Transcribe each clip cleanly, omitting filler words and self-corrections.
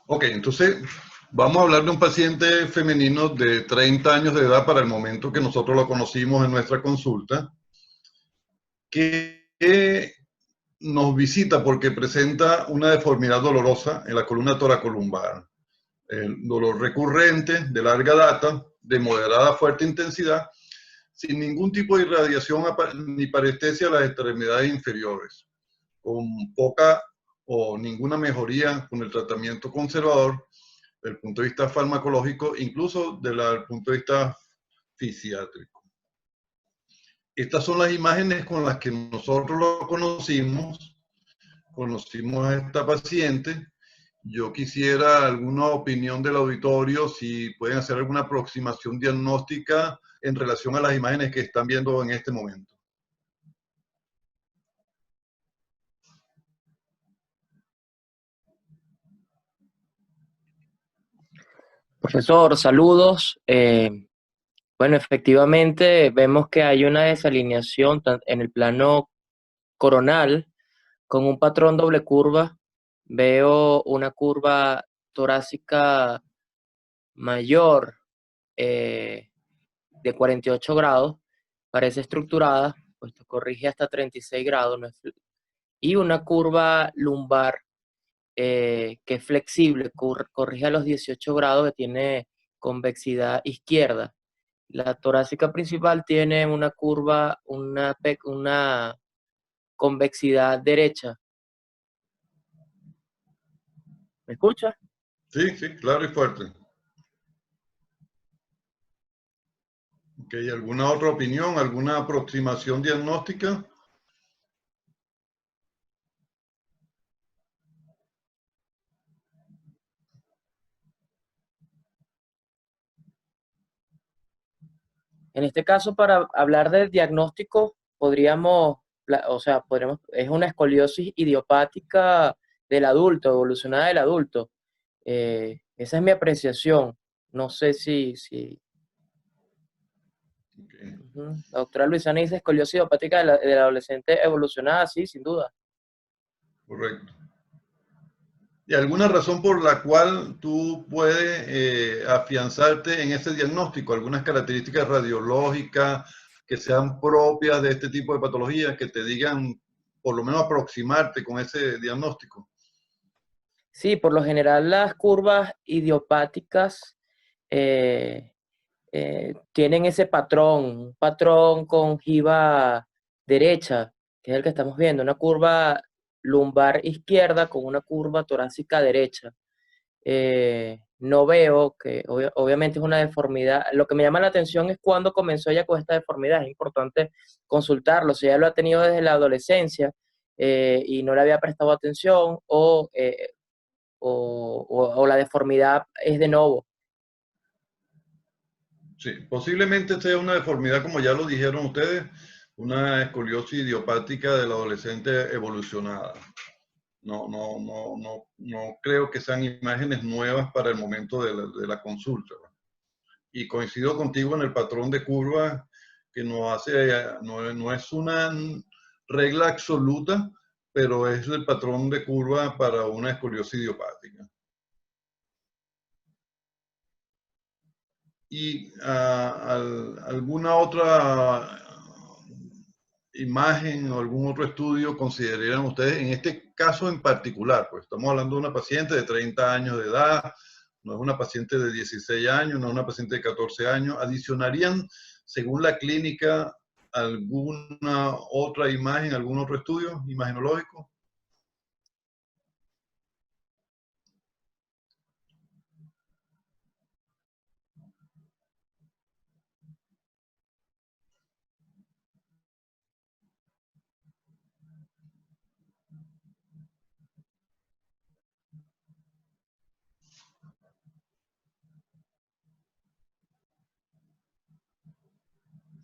Ok, entonces vamos a hablar de un paciente femenino de 30 años de edad para el momento que nosotros lo conocimos en nuestra consulta, que nos visita porque presenta una deformidad dolorosa en la columna toracolumbar. El dolor recurrente, de larga data, de moderada a fuerte intensidad, sin ningún tipo de irradiación ni parestesia a las extremidades inferiores, con poca o ninguna mejoría con el tratamiento conservador desde el punto de vista farmacológico, incluso desde el punto de vista fisiátrico. Estas son las imágenes con las que nosotros lo conocimos a esta paciente. Yo quisiera alguna opinión del auditorio, si pueden hacer alguna aproximación diagnóstica en relación a las imágenes que están viendo en este momento. Profesor, saludos. Bueno, efectivamente vemos que hay una desalineación en el plano coronal con un patrón doble curva. Veo una curva torácica mayor de 48 grados, parece estructurada, pues corrige hasta 36 grados, y una curva lumbar que es flexible, corrige a los 18 grados, que tiene convexidad izquierda. La torácica principal tiene una curva, una convexidad derecha. ¿Me escucha? Sí, sí, claro y fuerte. Okay, ¿alguna otra opinión, alguna aproximación diagnóstica? En este caso, para hablar de diagnóstico, es una escoliosis idiopática del adulto, evolucionada del adulto. Esa es mi apreciación. No sé si. Okay. La doctora Luisana dice escoliosis idiopática del adolescente evolucionada, sí, sin duda. Correcto. ¿Y alguna razón por la cual tú puedes afianzarte en ese diagnóstico? ¿Algunas características radiológicas que sean propias de este tipo de patologías que te digan, por lo menos aproximarte con ese diagnóstico? Sí, por lo general las curvas idiopáticas eh, tienen ese patrón, un patrón con jiba derecha, que es el que estamos viendo, una curva lumbar izquierda con una curva torácica derecha. No veo que, obviamente es una deformidad. Lo que me llama la atención es cuándo comenzó ella con esta deformidad. Es importante consultarlo. Si ella lo ha tenido desde la adolescencia y no le había prestado atención o la deformidad es de nuevo. Sí, posiblemente sea una deformidad, como ya lo dijeron ustedes, una escoliosis idiopática del adolescente evolucionada. No creo que sean imágenes nuevas para el momento de la consulta. Y coincido contigo en el patrón de curva que no es una regla absoluta, pero es el patrón de curva para una escoliosis idiopática. ¿Y alguna otra imagen o algún otro estudio considerarían ustedes en este caso en particular? Pues estamos hablando de una paciente de 30 años de edad, no es una paciente de 16 años, no es una paciente de 14 años. ¿Adicionarían, según la clínica, alguna otra imagen, algún otro estudio imagenológico?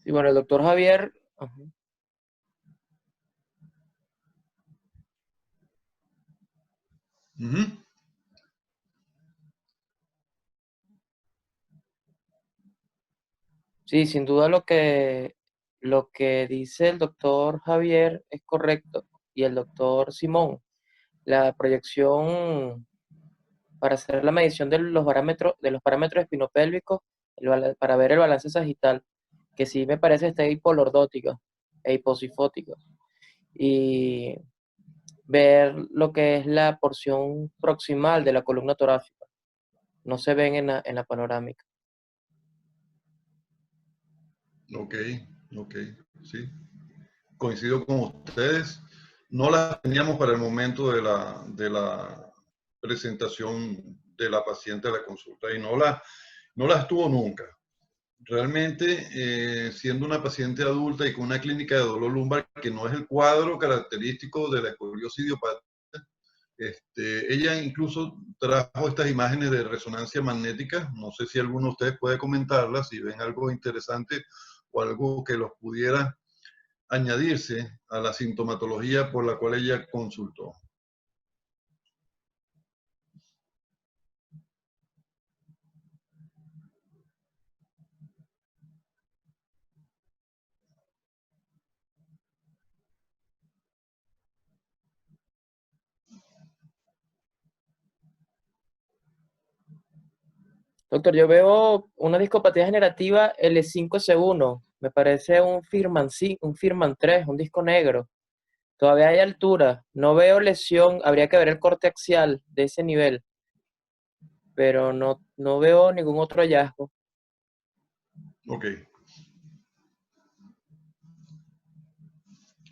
Sí, bueno, el doctor Javier. Uh -huh. Sí, sin duda lo que dice el doctor Javier es correcto y el doctor Simón. La proyección para hacer la medición de los parámetros espinopélvicos, para ver el balance sagital, que sí me parece que está hipolordótica e hiposifótica. Y ver lo que es la porción proximal de la columna torácica. No se ven en la panorámica. Ok, ok, sí. Coincido con ustedes. No las teníamos para el momento de la presentación de la paciente a la consulta y no las tuvo nunca. Realmente, siendo una paciente adulta y con una clínica de dolor lumbar que no es el cuadro característico de la escoliosis idiopática, ella incluso trajo estas imágenes de resonancia magnética. No sé si alguno de ustedes puede comentarlas, si ven algo interesante o algo que los pudiera añadirse a la sintomatología por la cual ella consultó. Doctor, yo veo una discopatía generativa L5S1. Me parece un Firman 3, un disco negro. Todavía hay altura. No veo lesión. Habría que ver el corte axial de ese nivel. Pero no veo ningún otro hallazgo. Ok.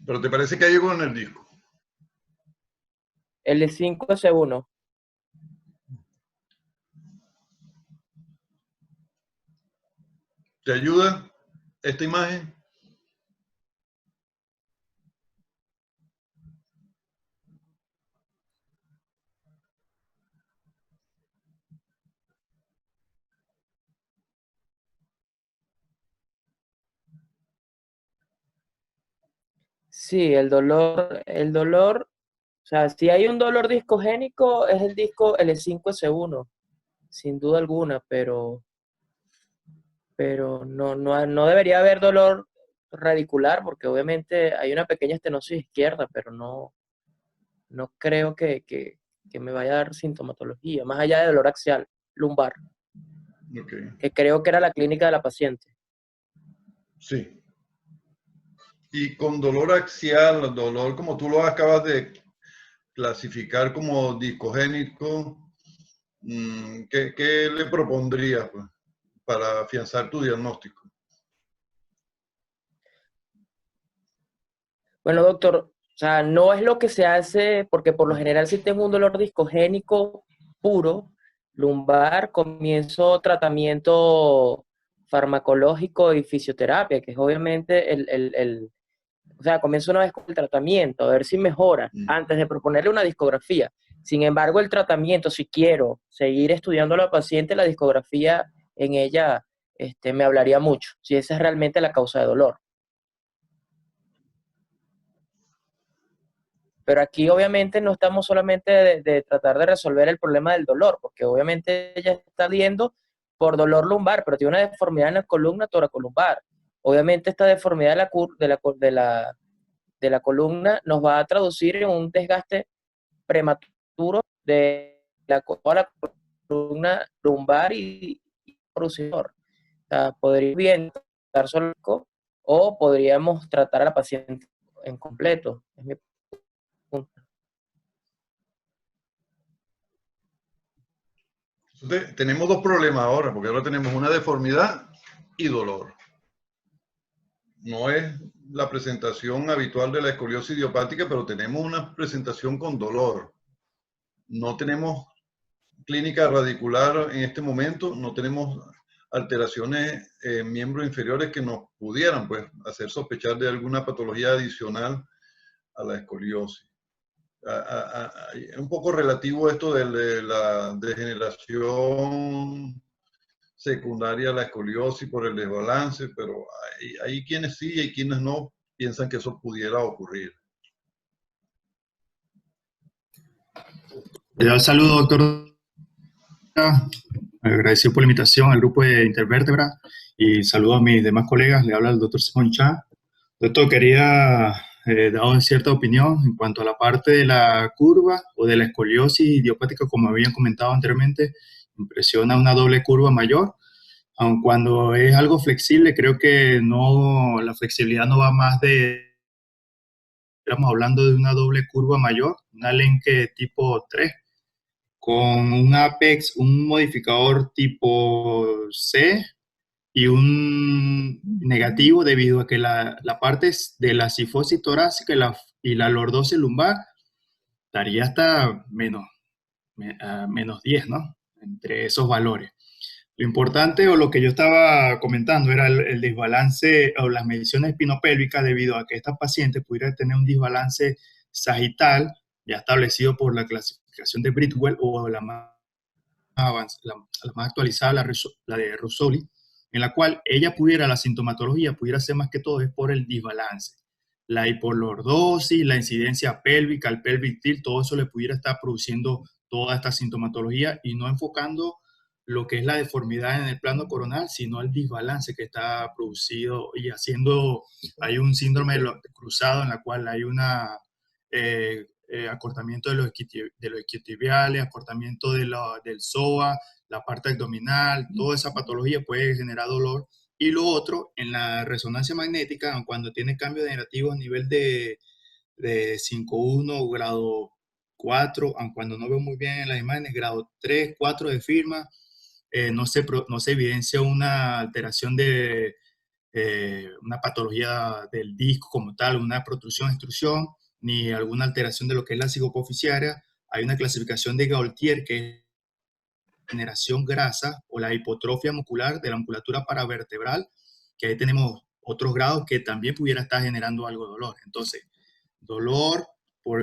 Pero ¿te parece que hay algo en el disco? L5S1. ¿Te ayuda esta imagen? Sí, el dolor, o sea, si hay un dolor discogénico es el disco L5S1, sin duda alguna, pero no debería haber dolor radicular, porque obviamente hay una pequeña estenosis izquierda, pero no creo que me vaya a dar sintomatología, más allá de dolor axial, lumbar, Ok. que creo que era la clínica de la paciente. Sí. Y con dolor axial, dolor como tú lo acabas de clasificar como discogénico, ¿qué le propondrías, pues, para afianzar tu diagnóstico? Bueno, doctor, o sea, no es lo que se hace, porque por lo general si tengo un dolor discogénico puro, lumbar, comienzo tratamiento farmacológico y fisioterapia, que es obviamente o sea, comienzo una vez con el tratamiento, a ver si mejora, antes de proponerle una discografía. Sin embargo, el tratamiento, si quiero seguir estudiando a la paciente, la discografía en ella me hablaría mucho, si esa es realmente la causa de dolor. Pero aquí obviamente no estamos solamente de tratar de resolver el problema del dolor, porque obviamente ella está viendo por dolor lumbar, pero tiene una deformidad en la columna toracolumbar. Obviamente esta deformidad de la columna nos va a traducir en un desgaste prematuro de toda la columna lumbar y crucidor. O sea, podría bien tratar solo o podríamos tratar a la paciente en completo. Es mi punto. Entonces, tenemos dos problemas ahora, porque ahora tenemos una deformidad y dolor. No es la presentación habitual de la escoliosis idiopática, pero tenemos una presentación con dolor. No tenemos clínica radicular en este momento, no tenemos alteraciones en miembros inferiores que nos pudieran, pues, hacer sospechar de alguna patología adicional a la escoliosis. Es un poco relativo esto de la degeneración secundaria a la escoliosis por el desbalance, pero hay quienes sí y hay quienes no piensan que eso pudiera ocurrir. Le doy el saludo, doctor. Agradecido por la invitación al grupo de Intervértebra y saludo a mis demás colegas. Le habla el doctor Simón Cha. Doctor, quería dado cierta opinión en cuanto a la parte de la curva o de la escoliosis idiopática, como habían comentado anteriormente. Impresiona una doble curva mayor, aun cuando es algo flexible. Creo que no, la flexibilidad no va más de, estamos hablando de una doble curva mayor, una Lenke tipo 3, con un apex, un modificador tipo C y un negativo, debido a que la parte de la cifosis torácica y la lordosis lumbar estaría hasta menos 10, ¿no? Entre esos valores. Lo importante, o lo que yo estaba comentando, era el desbalance o las mediciones espinopélvicas, debido a que esta paciente pudiera tener un desbalance sagital ya establecido por la clasificación de Bridwell, o la más la más actualizada, la de Russoli, en la cual ella pudiera, la sintomatología pudiera ser más que todo es por el desbalance. La hipoliordosis, la incidencia pélvica, el pelvic tilt, todo eso le pudiera estar produciendo toda esta sintomatología, y no enfocando lo que es la deformidad en el plano coronal, sino el desbalance que está producido y haciendo, hay un síndrome cruzado en la cual hay una acortamiento de los isquiotibiales, acortamiento del psoas, la parte abdominal, toda esa patología puede generar dolor. Y lo otro, en la resonancia magnética, cuando tiene cambios degenerativos a nivel de 5.1, grado 4, aun cuando no veo muy bien en las imágenes, grado 3, 4 de firma, no se evidencia una alteración de una patología del disco como tal, una protrusión, extrusión, ni alguna alteración de lo que es la psicopofisiaria. Hay una clasificación de Gaultier, que es generación grasa o la hipotrofia muscular de la musculatura paravertebral, que ahí tenemos otros grados que también pudiera estar generando algo de dolor. Entonces, dolor,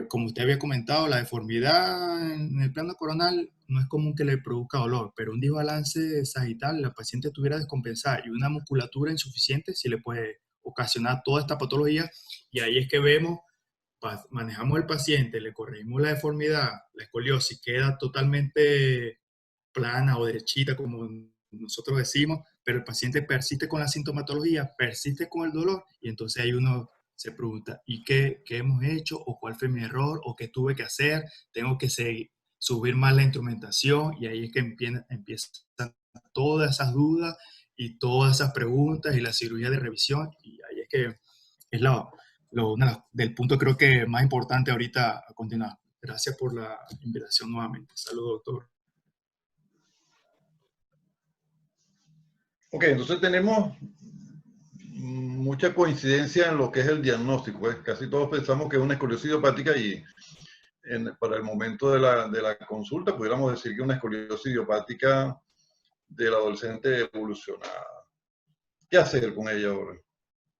como usted había comentado, la deformidad en el plano coronal no es común que le produzca dolor, pero un desbalance sagital, la paciente tuviera descompensada, y una musculatura insuficiente sí le puede ocasionar toda esta patología. Y ahí es que vemos, manejamos el paciente, le corregimos la deformidad, la escoliosis queda totalmente plana o derechita, como nosotros decimos, pero el paciente persiste con la sintomatología, persiste con el dolor, y entonces ahí uno se pregunta, ¿y qué hemos hecho? ¿O cuál fue mi error? ¿O qué tuve que hacer? ¿Tengo que subir más la instrumentación? Y ahí es que empiezan todas esas dudas y todas esas preguntas y la cirugía de revisión, y ahí es que es del punto, creo que más importante ahorita a continuar. Gracias por la invitación nuevamente. Saludos, doctor. Ok, entonces tenemos mucha coincidencia en lo que es el diagnóstico. Pues casi todos pensamos que es una escoliosis idiopática, y para el momento de la consulta pudiéramos decir que es una escoliosis idiopática del adolescente evolucionada. ¿Qué hacer con ella ahora?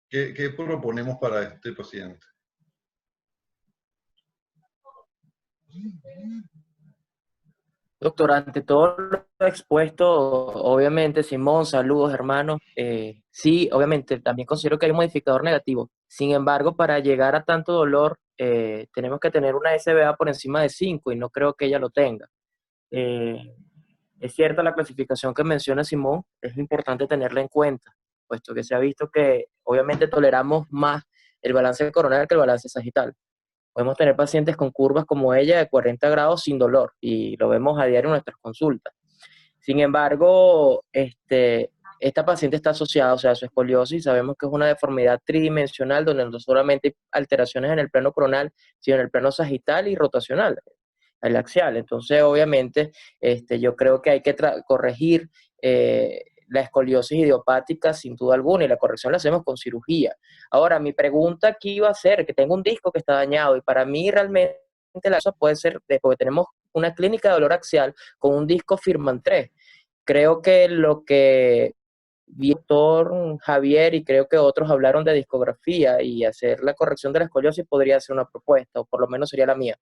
¿Qué proponemos para este paciente? Doctor, ante todo lo expuesto, obviamente, Simón, saludos, hermanos. Sí, obviamente, también considero que hay un modificador negativo. Sin embargo, para llegar a tanto dolor, tenemos que tener una SBA por encima de 5, y no creo que ella lo tenga. Es cierta la clasificación que menciona Simón, es importante tenerla en cuenta, puesto que se ha visto que obviamente toleramos más el balance coronal que el balance sagital. Podemos tener pacientes con curvas como ella de 40 grados sin dolor, y lo vemos a diario en nuestras consultas. Sin embargo, esta paciente está asociada, o sea, a su escoliosis, sabemos que es una deformidad tridimensional, donde no solamente hay alteraciones en el plano coronal, sino en el plano sagital y rotacional, el axial. Entonces, obviamente, yo creo que hay que corregir la escoliosis idiopática sin duda alguna, y la corrección la hacemos con cirugía. Ahora, mi pregunta aquí va a ser que tengo un disco que está dañado, y para mí realmente la cosa puede ser, porque tenemos una clínica de dolor axial con un disco Firman 3. Creo que lo que vi el doctor Javier, y creo que otros hablaron de discografía, y hacer la corrección de la escoliosis podría ser una propuesta, o por lo menos sería la mía.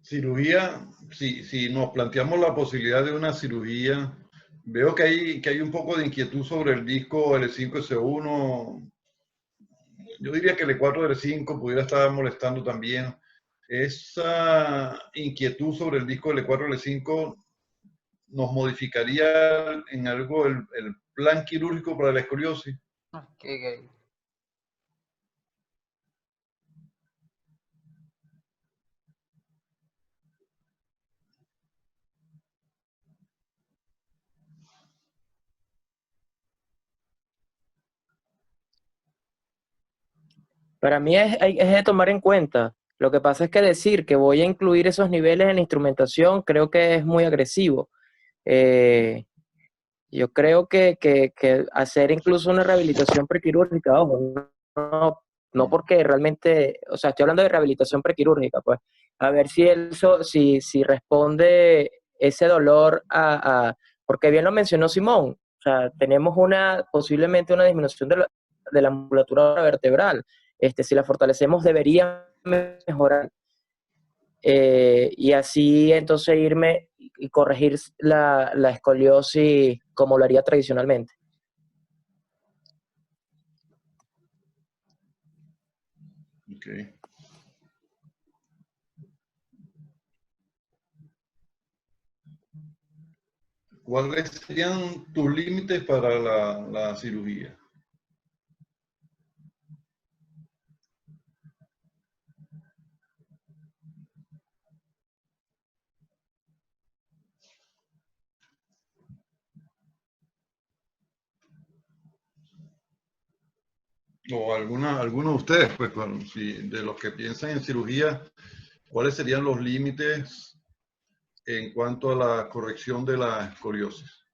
Cirugía, si nos planteamos la posibilidad de una cirugía, veo que hay un poco de inquietud sobre el disco L5-S1. Yo diría que el L4-L5 pudiera estar molestando también. Esa inquietud sobre el disco L4-L5 nos modificaría en algo el plan quirúrgico para la escoliosis. Ok. Para mí es de tomar en cuenta. Lo que pasa es que decir que voy a incluir esos niveles en la instrumentación creo que es muy agresivo. Eh, yo creo que hacer incluso una rehabilitación prequirúrgica, ojo, no, no porque realmente, o sea, estoy hablando de rehabilitación prequirúrgica, pues, a ver si si responde ese dolor porque bien lo mencionó Simón, o sea, tenemos posiblemente una disminución de la musculatura vertebral. Si la fortalecemos debería mejorar, y así entonces irme y corregir la escoliosis como lo haría tradicionalmente. Okay. ¿Cuáles serían tus límites para la cirugía? O alguno de ustedes, pues, de los que piensan en cirugía, ¿cuáles serían los límites en cuanto a la corrección de la escoliosis?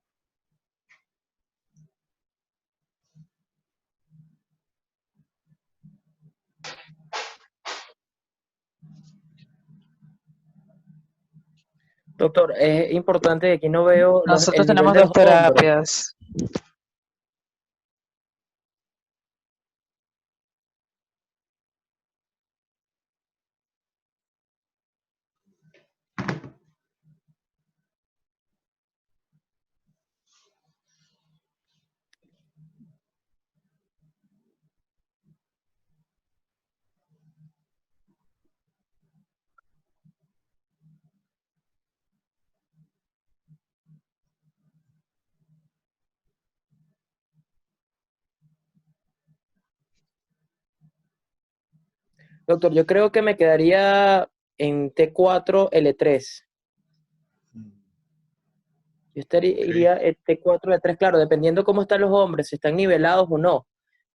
Doctor, es importante que aquí no veo Nosotros el nivel tenemos de dos los hombros. terapias. Doctor, yo creo que me quedaría en T4, L3. Yo iría en T4, L3, claro, dependiendo cómo están los hombres, si están nivelados o no.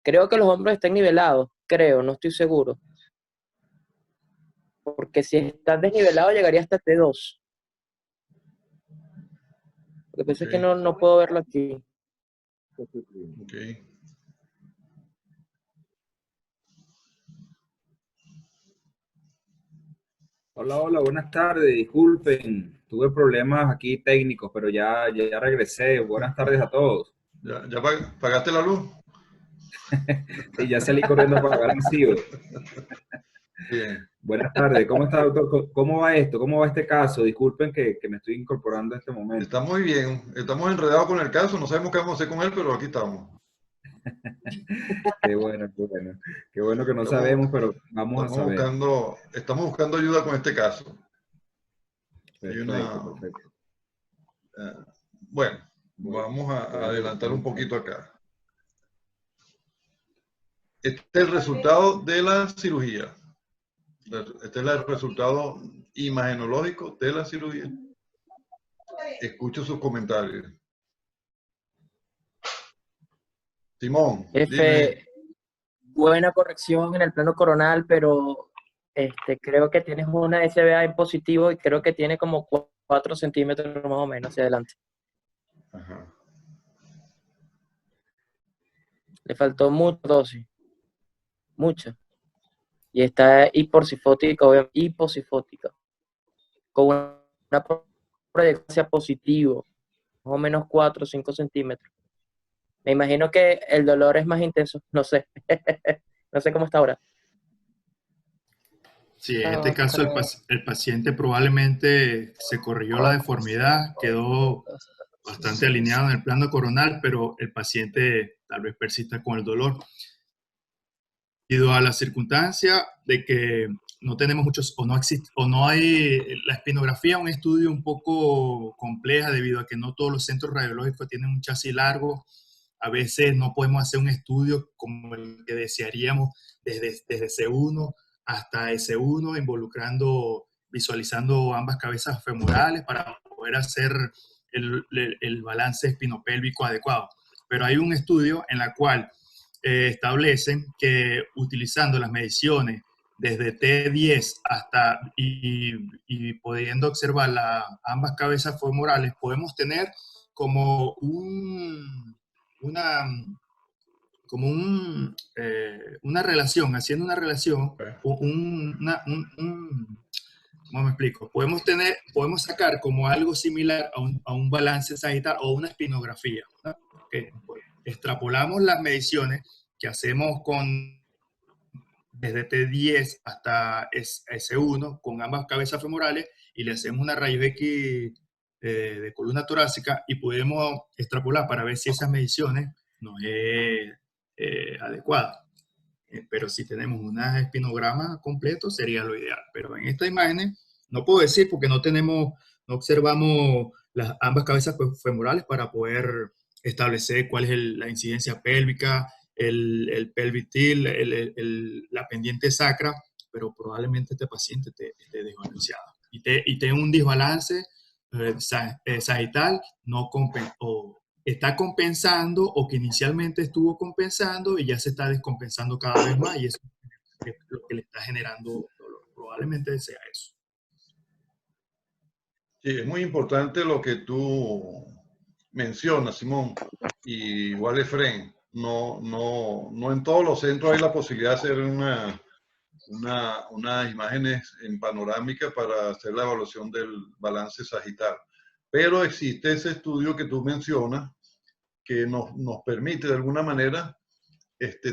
Creo que los hombros están nivelados, creo, no estoy seguro. Porque si están desnivelados llegaría hasta T2. Lo que pasa es que no puedo verlo aquí. Okay. Hola, hola, buenas tardes. Disculpen, tuve problemas aquí técnicos, pero ya regresé. Buenas tardes a todos. ¿Ya pagaste la luz? Sí, ya salí corriendo para pagar recibo. Bien. Buenas tardes, ¿cómo está, doctor? ¿Cómo va esto? ¿Cómo va este caso? Disculpen que me estoy incorporando en este momento. Está muy bien. Estamos enredados con el caso. No sabemos qué vamos a hacer con él, pero aquí estamos. Qué bueno, qué bueno. Qué bueno que no sabemos, pero vamos a saber. Estamos buscando ayuda con este caso. Perfecto, perfecto. Bueno, vamos a adelantar un poquito acá. Este es el resultado de la cirugía. Este es el resultado imagenológico de la cirugía. Escucho sus comentarios. Simón, dime. Buena corrección en el plano coronal, pero creo que tienes una SBA en positivo y creo que tiene como 4 centímetros más o menos hacia adelante. Ajá. Le faltó mucha dosis. Mucha. Y está hiposifótica, obviamente, hiposifótica. Con una proyección positivo, más o menos 4 o 5 centímetros. Me imagino que el dolor es más intenso, no sé. No sé cómo está ahora. Sí, en este caso el paciente probablemente se corrigió la deformidad, quedó bastante alineado en el plano coronal, pero el paciente tal vez persista con el dolor. Debido a la circunstancia de que no tenemos muchos, o no existe, o no hay, la espinografía es un estudio un poco compleja debido a que no todos los centros radiológicos tienen un chasis largo. A veces no podemos hacer un estudio como el que desearíamos desde C1 hasta S1, visualizando ambas cabezas femorales para poder hacer el balance espinopélvico adecuado. Pero hay un estudio en el cual establecen que utilizando las mediciones desde T10 hasta y pudiendo observar ambas cabezas femorales, podemos tener como una, una relación, haciendo una relación, ¿cómo me explico? Podemos sacar como algo similar a un balance sagital o una espinografía, ¿no? Okay. Pues, extrapolamos las mediciones que hacemos desde T10 hasta S1 con ambas cabezas femorales y le hacemos una rayos X de columna torácica y podemos extrapolar para ver si esas mediciones nos es adecuada. Pero si tenemos un espinograma completo sería lo ideal. Pero en estas imágenes no puedo decir porque no observamos ambas cabezas femorales para poder establecer cuál es la incidencia pélvica, el pelvic tilt, la pendiente sacra, pero probablemente este paciente esté desbalanceado. Y tenga un desbalance sagital o está compensando o que inicialmente estuvo compensando y ya se está descompensando cada vez más y eso es lo que le está generando dolor. Probablemente sea eso. Sí, es muy importante lo que tú mencionas, Simón, y igual Efren. No en todos los centros hay la posibilidad de hacer unas imágenes en panorámica para hacer la evaluación del balance sagital. Pero existe ese estudio que tú mencionas que nos permite de alguna manera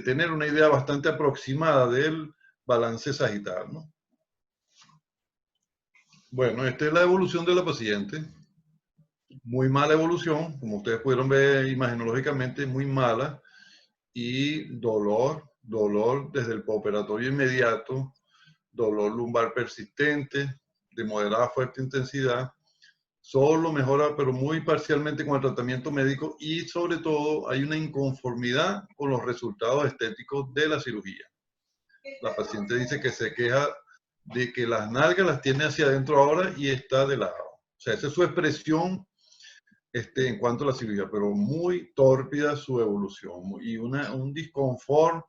tener una idea bastante aproximada del balance sagital, ¿no? Bueno, esta es la evolución de la paciente. Muy mala evolución, como ustedes pudieron ver imagenológicamente, muy mala. Y dolor desde el postoperatorio inmediato, dolor lumbar persistente, de moderada a fuerte intensidad. Solo mejora, pero muy parcialmente con el tratamiento médico y sobre todo hay una inconformidad con los resultados estéticos de la cirugía. La paciente dice que se queja de que las nalgas las tiene hacia adentro ahora y está de lado. O sea, esa es su expresión en cuanto a la cirugía, pero muy tórpida su evolución y un disconfort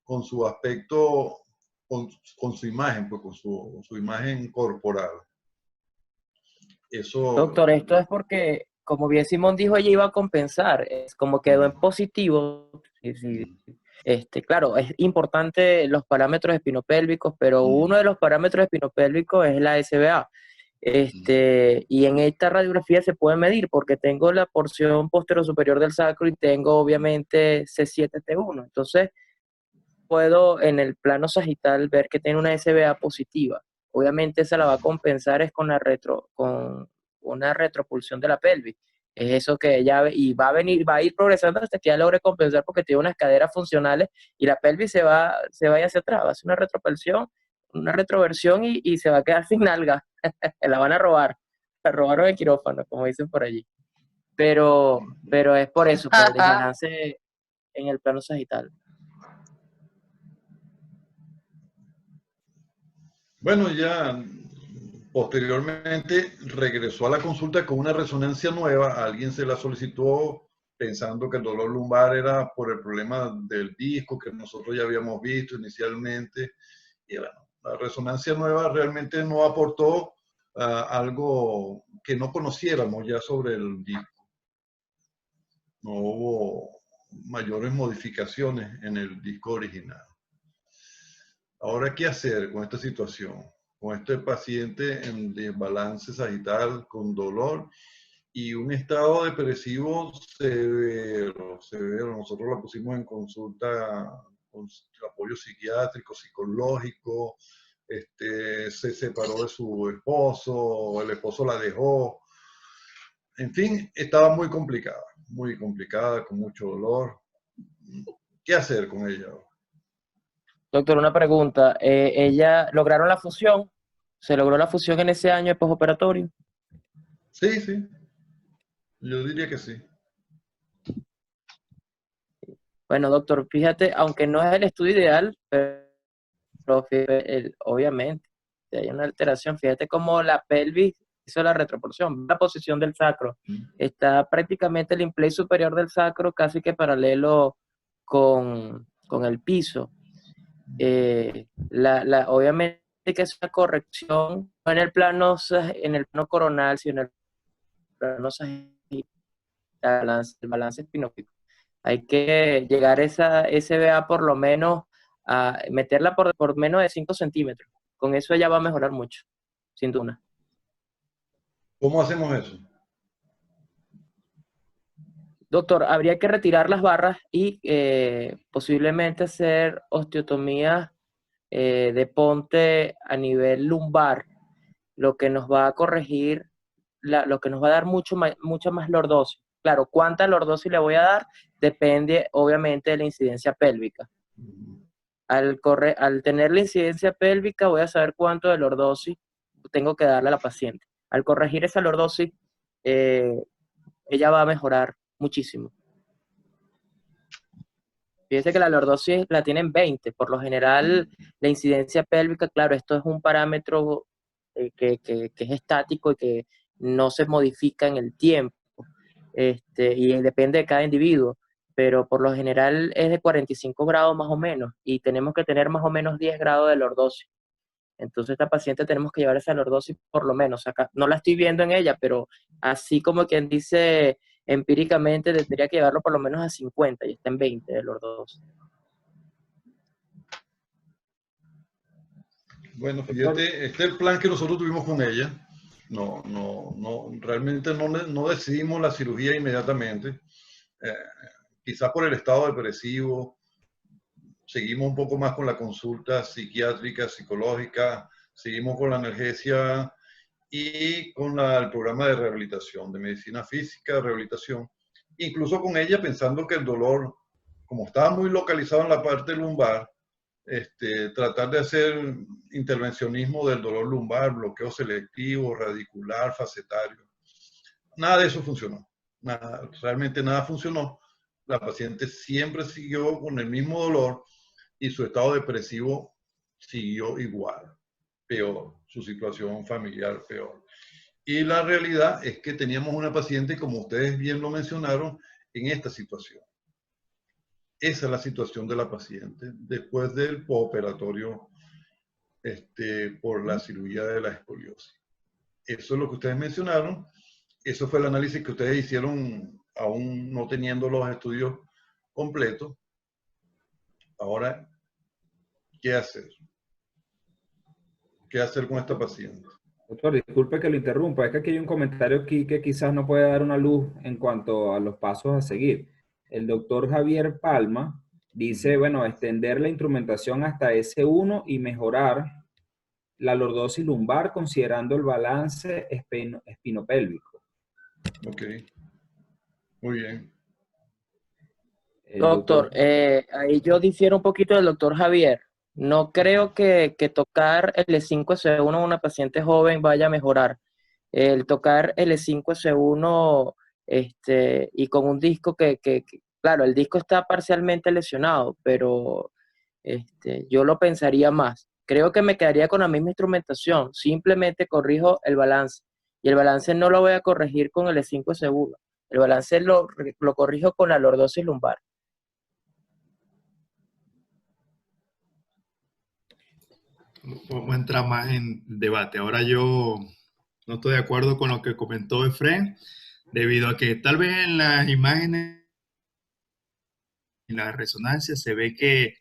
con su aspecto, con su imagen, pues con su imagen corporal. Eso... Doctor, esto es porque, como bien Simón dijo, ella iba a compensar. Es como quedó en positivo. Claro, es importante los parámetros espinopélvicos, pero uno de los parámetros espinopélvicos es la SBA. Y en esta radiografía se puede medir porque tengo la porción posterior-superior del sacro y tengo obviamente C7-T1. Entonces, puedo en el plano sagital ver que tiene una SBA positiva. Obviamente esa la va a compensar es con una retropulsión de la pelvis. Es eso que ella y va a ir progresando hasta que ya logre compensar porque tiene unas caderas funcionales y la pelvis se va hacia atrás, va a hacer una retropulsión, una retroversión y se va a quedar sin nalga. La van a robar. La robaron el quirófano, como dicen por allí. Pero es por eso, por el desbalance en el plano sagital. Bueno, ya posteriormente regresó a la consulta con una resonancia nueva. Alguien se la solicitó pensando que el dolor lumbar era por el problema del disco que nosotros ya habíamos visto inicialmente. Y bueno, la resonancia nueva realmente no aportó algo que no conociéramos ya sobre el disco. No hubo mayores modificaciones en el disco original. Ahora, ¿qué hacer con esta situación? Con este paciente en desbalance sagital, con dolor y un estado depresivo severo. Nosotros la pusimos en consulta con apoyo psiquiátrico, psicológico, se separó de su esposo, el esposo la dejó. En fin, estaba muy complicada, con mucho dolor. ¿Qué hacer con ella? Doctor, una pregunta. ¿Ella lograron la fusión? ¿Se logró la fusión en ese año de postoperatorio? Sí, sí, yo diría que sí. Bueno, doctor, fíjate, aunque no es el estudio ideal, pero obviamente si hay una alteración. Fíjate cómo la pelvis hizo la retroporción, la posición del sacro. Está prácticamente el implay superior del sacro casi que paralelo con el piso. Obviamente que es una corrección, no en el plano coronal, sino en el plano sagital, el balance espinófico. Hay que llegar a esa SBA por lo menos a meterla por menos de 5 centímetros. Con eso ya va a mejorar mucho, sin duda. ¿Cómo hacemos eso? Doctor, habría que retirar las barras y posiblemente hacer osteotomía de ponte a nivel lumbar, lo que nos va a corregir, lo que nos va a dar mucha más lordosis. Claro, cuánta lordosis le voy a dar depende obviamente de la incidencia pélvica. Al tener la incidencia pélvica voy a saber cuánto de lordosis tengo que darle a la paciente. Al corregir esa lordosis, ella va a mejorar muchísimo. Fíjese que la lordosis la tienen 20. Por lo general, la incidencia pélvica, claro, esto es un parámetro que es estático y que no se modifica en el tiempo. Y depende de cada individuo. Pero por lo general es de 45 grados más o menos. Y tenemos que tener más o menos 10 grados de lordosis. Entonces, esta paciente tenemos que llevar esa lordosis por lo menos. Acá no la estoy viendo en ella, pero así como quien dice empíricamente, tendría que llevarlo por lo menos a 50 y está en 20 de lordosis. Bueno, fíjate, este es el plan que nosotros tuvimos con ella. Realmente no decidimos la cirugía inmediatamente. Quizás por el estado depresivo, seguimos un poco más con la consulta psiquiátrica, psicológica, seguimos con la analgesia y con el programa de rehabilitación, de medicina física, rehabilitación. Incluso con ella pensando que el dolor, como estaba muy localizado en la parte lumbar, tratar de hacer intervencionismo del dolor lumbar, bloqueo selectivo, radicular, facetario. Nada de eso funcionó. Realmente nada funcionó. La paciente siempre siguió con el mismo dolor y su estado depresivo siguió igual, peor, su situación familiar peor. Y la realidad es que teníamos una paciente, como ustedes bien lo mencionaron, en esta situación. Esa es la situación de la paciente después del postoperatorio por la cirugía de la escoliosis. Eso es lo que ustedes mencionaron. Eso fue el análisis que ustedes hicieron aún no teniendo los estudios completos. Ahora, ¿qué hacer? ¿Qué hacer con esta paciente? Doctor, disculpe que lo interrumpa, es que aquí hay un comentario aquí que quizás no puede dar una luz en cuanto a los pasos a seguir. El doctor Javier Palma dice, bueno, extender la instrumentación hasta S1 y mejorar la lordosis lumbar considerando el balance espinopélvico. Ok, muy bien. Doctor, ahí yo difiero un poquito del doctor Javier. No creo que tocar L5S1 a una paciente joven vaya a mejorar. El tocar L5S1 y con un disco claro, el disco está parcialmente lesionado, pero yo lo pensaría más. Creo que me quedaría con la misma instrumentación, simplemente corrijo el balance. Y el balance no lo voy a corregir con el L5S1. El balance lo corrijo con la lordosis lumbar. Vamos a entrar más en debate. Ahora yo no estoy de acuerdo con lo que comentó Efraín, debido a que tal vez en las imágenes, en la resonancia, se ve que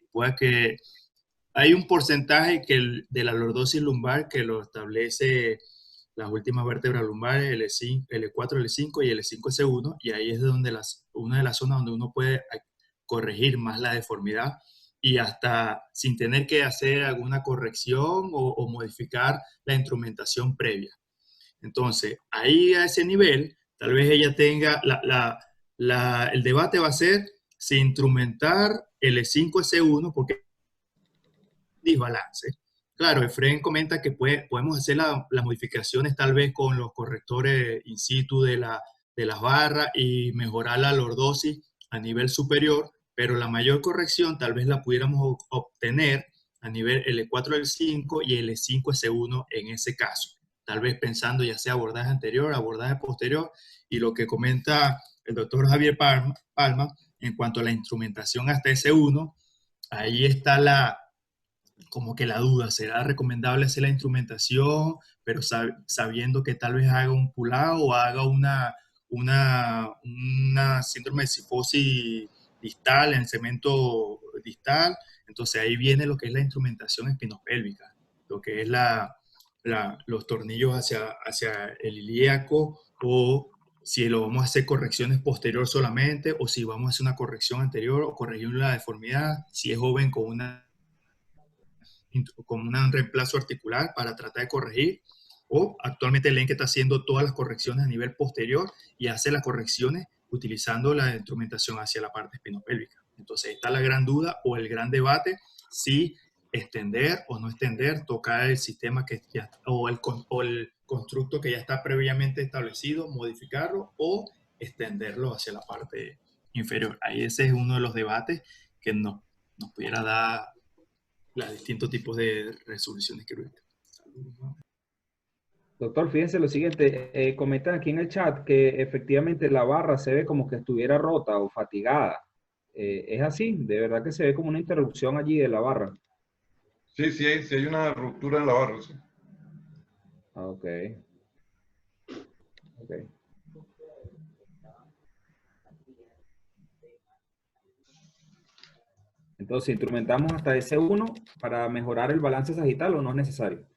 hay un porcentaje de la lordosis lumbar que lo establece las últimas vértebras lumbares, L5, L4, L5 y L5S1, y ahí es donde una de las zonas donde uno puede corregir más la deformidad y hasta sin tener que hacer alguna corrección o modificar la instrumentación previa. Entonces, ahí a ese nivel, tal vez ella tenga, el debate va a ser si instrumentar L5S1, porque desbalance. Claro, Efren comenta que podemos hacer las modificaciones tal vez con los correctores in situ de las barras y mejorar la lordosis a nivel superior, pero la mayor corrección tal vez la pudiéramos obtener a nivel L4, L5 y L5, S1 en ese caso. Tal vez pensando ya sea abordaje anterior, abordaje posterior, y lo que comenta el doctor Javier Palma en cuanto a la instrumentación hasta S1, ahí está como que la duda, ¿será recomendable hacer la instrumentación, pero sabiendo que tal vez haga un pull-out o haga una síndrome de sifosis distal, en cemento distal? Entonces ahí viene lo que es la instrumentación espinopélvica, lo que es los tornillos hacia el ilíaco, o si lo vamos a hacer correcciones posterior solamente, o si vamos a hacer una corrección anterior o corregir la deformidad, si es joven con un reemplazo articular para tratar de corregir, o actualmente el ENCE está haciendo todas las correcciones a nivel posterior y hace las correcciones utilizando la instrumentación hacia la parte espinopélvica. Entonces está la gran duda o el gran debate si extender o no extender, tocar el sistema o el constructo que ya está previamente establecido, modificarlo o extenderlo hacia la parte inferior. Ahí ese es uno de los debates que nos pudiera dar los distintos tipos de resoluciones quirúrgicas. Doctor, fíjense lo siguiente, comentan aquí en el chat que efectivamente la barra se ve como que estuviera rota o fatigada. ¿Es así? ¿De verdad que se ve como una interrupción allí de la barra? Sí, sí hay una ruptura en la barra, sí. Ok. Ok. Entonces, ¿instrumentamos hasta S1 para mejorar el balance sagital o no es necesario?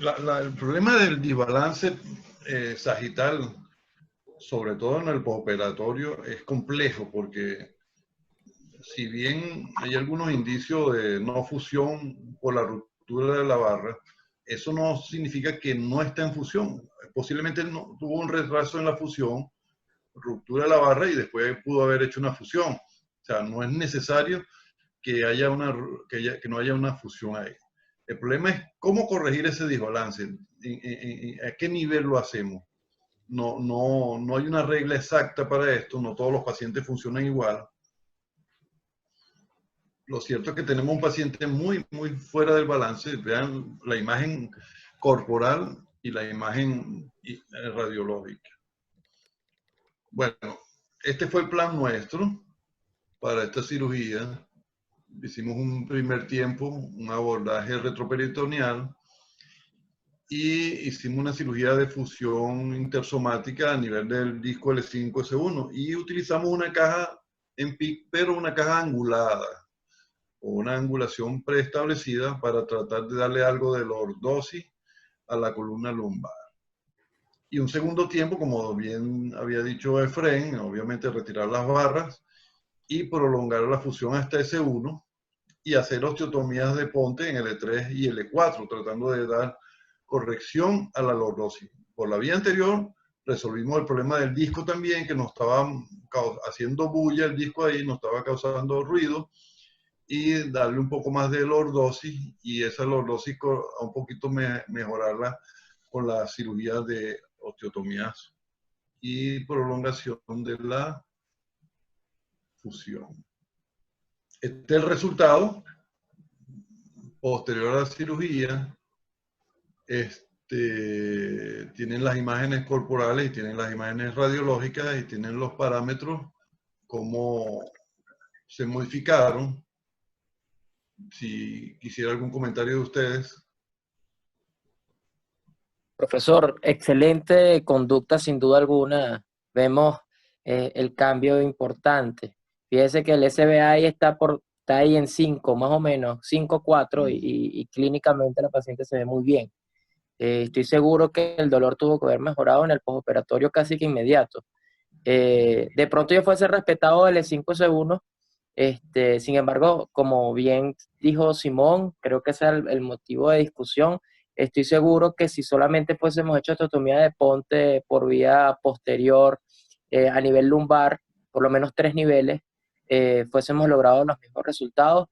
El problema del desbalance sagital, sobre todo en el postoperatorio, es complejo porque si bien hay algunos indicios de no fusión por la ruptura de la barra, eso no significa que no está en fusión. Posiblemente no, tuvo un retraso en la fusión, ruptura de la barra y después pudo haber hecho una fusión. O sea, no es necesario que no haya una fusión ahí. El problema es cómo corregir ese desbalance, a qué nivel lo hacemos. No hay una regla exacta para esto, no todos los pacientes funcionan igual. Lo cierto es que tenemos un paciente muy fuera del balance. Vean la imagen corporal y la imagen radiológica. Bueno, este fue el plan nuestro para esta cirugía. Hicimos un primer tiempo, un abordaje retroperitoneal y hicimos una cirugía de fusión intersomática a nivel del disco L5, S1 y utilizamos una caja en PIC, pero una caja angulada o una angulación preestablecida para tratar de darle algo de lordosis a la columna lumbar. Y un segundo tiempo, como bien había dicho Efren, obviamente retirar las barras y prolongar la fusión hasta S1 y hacer osteotomías de ponte en L3 y L4, tratando de dar corrección a la lordosis. Por la vía anterior, resolvimos el problema del disco también, que nos estaba haciendo bulla el disco ahí, nos estaba causando ruido, y darle un poco más de lordosis, y esa lordosis a un poquito mejorarla con la cirugía de osteotomías y prolongación de la fusión. Este es el resultado posterior a la cirugía. Tienen las imágenes corporales y tienen las imágenes radiológicas y tienen los parámetros, cómo se modificaron. Si quisiera algún comentario de ustedes. Profesor, excelente conducta sin duda alguna. Vemos el cambio importante. Fíjese que el SBI está ahí en 5, más o menos, 5.4 y clínicamente la paciente se ve muy bien. Estoy seguro que el dolor tuvo que haber mejorado en el postoperatorio casi que inmediato. De pronto ya fuese respetado el E5-C1. Sin embargo, como bien dijo Simón, creo que ese es el motivo de discusión. Estoy seguro que si solamente fuésemos hecho osteotomía de ponte por vía posterior a nivel lumbar, por lo menos 3 niveles, fuésemos logrado los mismos resultados.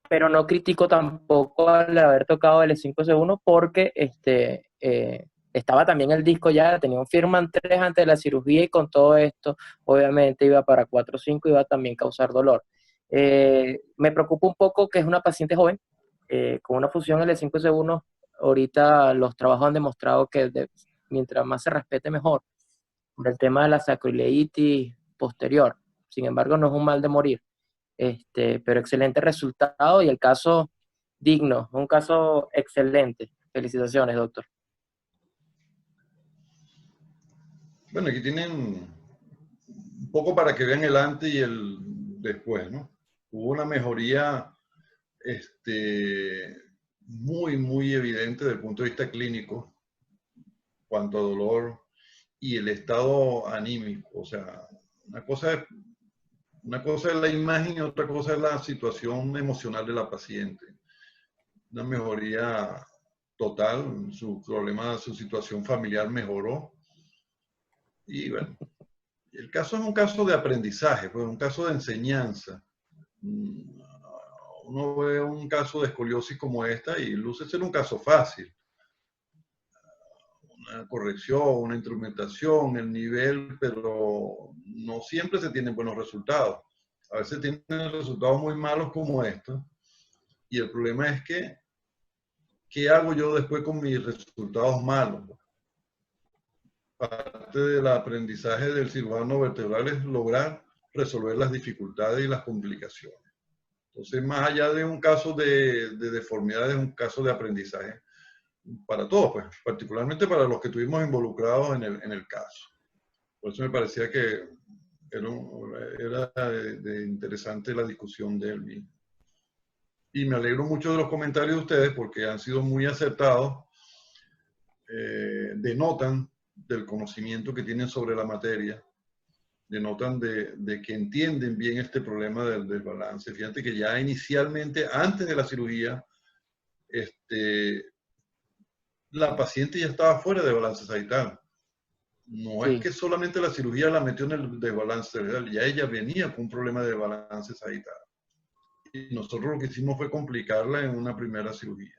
Pero no critico tampoco al haber tocado el E5C1 porque estaba también el disco ya, tenía un Firman 3 antes de la cirugía y con todo esto, obviamente iba para 4 o 5, iba a también causar dolor. Me preocupa un poco que es una paciente joven, con una fusión L5-S1, ahorita los trabajos han demostrado que mientras más se respete mejor, por el tema de la sacroileitis posterior. Sin embargo, no es un mal de morir, pero excelente resultado y el caso digno, un caso excelente. Felicitaciones, doctor. Bueno, aquí tienen un poco para que vean el antes y el después, ¿no? Hubo una mejoría muy evidente desde el punto de vista clínico cuanto a dolor y el estado anímico. O sea, una cosa es la imagen y otra cosa es la situación emocional de la paciente. Una mejoría total, su problema, su situación familiar mejoró. Y bueno, el caso es un caso de aprendizaje, pues un caso de enseñanza. Uno ve un caso de escoliosis como esta y luce ser un caso fácil. Una corrección, una instrumentación, el nivel, pero no siempre se tienen buenos resultados. A veces tienen resultados muy malos como estos. Y el problema es que, ¿qué hago yo después con mis resultados malos? Parte del aprendizaje del cirujano vertebral es lograr resolver las dificultades y las complicaciones. Entonces, más allá de un caso de deformidad, es un caso de aprendizaje para todos, pues, particularmente para los que estuvimos involucrados en el caso. Por eso me parecía que era de interesante la discusión de él. Y me alegro mucho de los comentarios de ustedes porque han sido muy acertados, denotan del conocimiento que tienen sobre la materia, denotan de que entienden bien este problema del desbalance. Fíjate que ya inicialmente, antes de la cirugía, la paciente ya estaba fuera de balance sagittal. No Sí. es que solamente la cirugía la metió en el desbalance sagittal, ya ella venía con un problema de balance sagittal. Y nosotros lo que hicimos fue complicarla en una primera cirugía.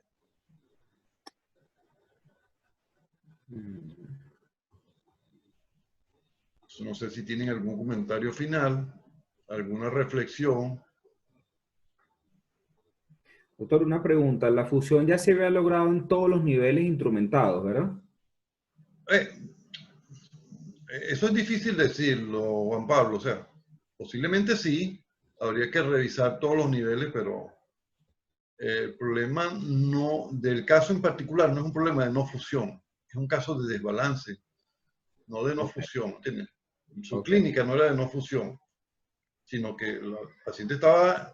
No sé si tienen algún comentario final, alguna reflexión. Doctor, una pregunta. La fusión ya se había logrado en todos los niveles instrumentados, ¿verdad? Eso es difícil decirlo, Juan Pablo. O sea, posiblemente sí. Habría que revisar todos los niveles, pero el problema del caso en particular no es un problema de no fusión. Es un caso de desbalance, no de no fusión. ¿Entiendes? Su clínica no era de no fusión, sino que el paciente estaba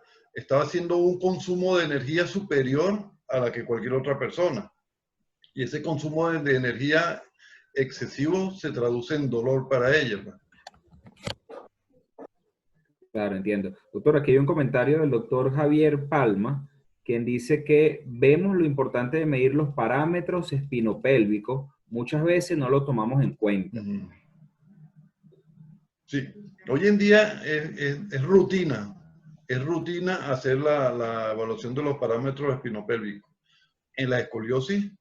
haciendo un consumo de energía superior a la que cualquier otra persona. Y ese consumo de energía excesivo se traduce en dolor para ella. Claro, entiendo. Doctor, aquí hay un comentario del doctor Javier Palma, quien dice que vemos lo importante de medir los parámetros espinopélvicos. Muchas veces no lo tomamos en cuenta. Sí, hoy en día es rutina hacer la evaluación de los parámetros espinopélvicos. En la escoliosis